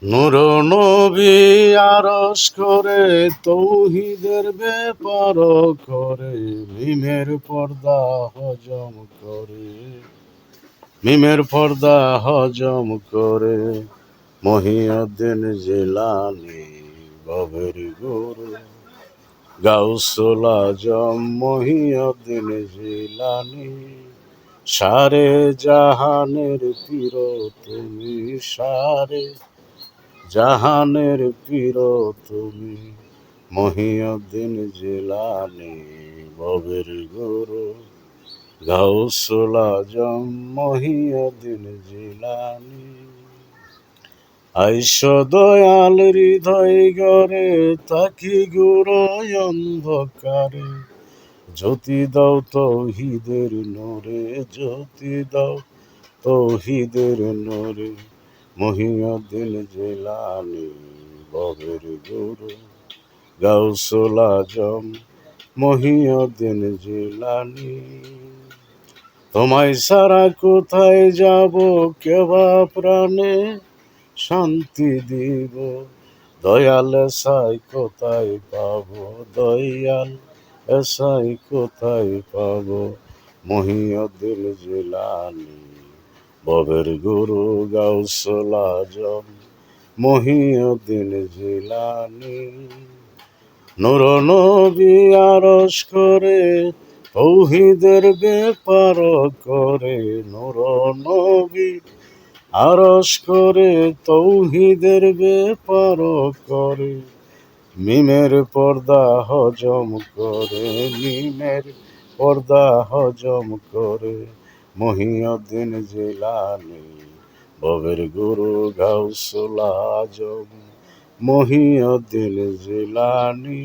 নূর নবী আরশ করে তৌহিদের ব্যাপার করে মিমের পর্দা হজম করে মহিউদ্দিন জিলানী ভবের গুরু গাউসুল আজম মহিউদ্দিন জিলানী সারে জাহানের পীর তুমি সারে জাহানের পীর তুমি মহিউদ্দিন জিলানী ভবের গুরু গাউসুল আজম মহিউদ্দিন জিলানী আইস দয়াল হৃদয় গড়ে তাকি গুরয় অন্ধকারে জ্যোতি দাও তৌহিদের নূরে জ্যোতি দাও তৌহিদের নূরে মহিউদ্দিন জিলানী ভবের গুরু গাউসুল আজম মহিউদ্দিন জিলানী তোমায় সারা কোথায় যাব কেবা প্রাণে শান্তি দিব দয়াল এসাই কোথায় পাবো দয়াল এসাই কোথায় পাবো মহিউদ্দিন জিলানী ভবের গুরু গাউসুল আজম মহিউদ্দিন জিলানী নূর নবী আরশ করে তৌহিদের ব্যাপার করে নূর নবী আরশ করে তৌহিদের ব্যাপার করে মিমের পর্দা হজম করে মিমের পর্দা হজম করে মহিউদ্দিন জিলানী ভবের গুরু গাউসুল আজম মহিউদ্দিন জিলানী।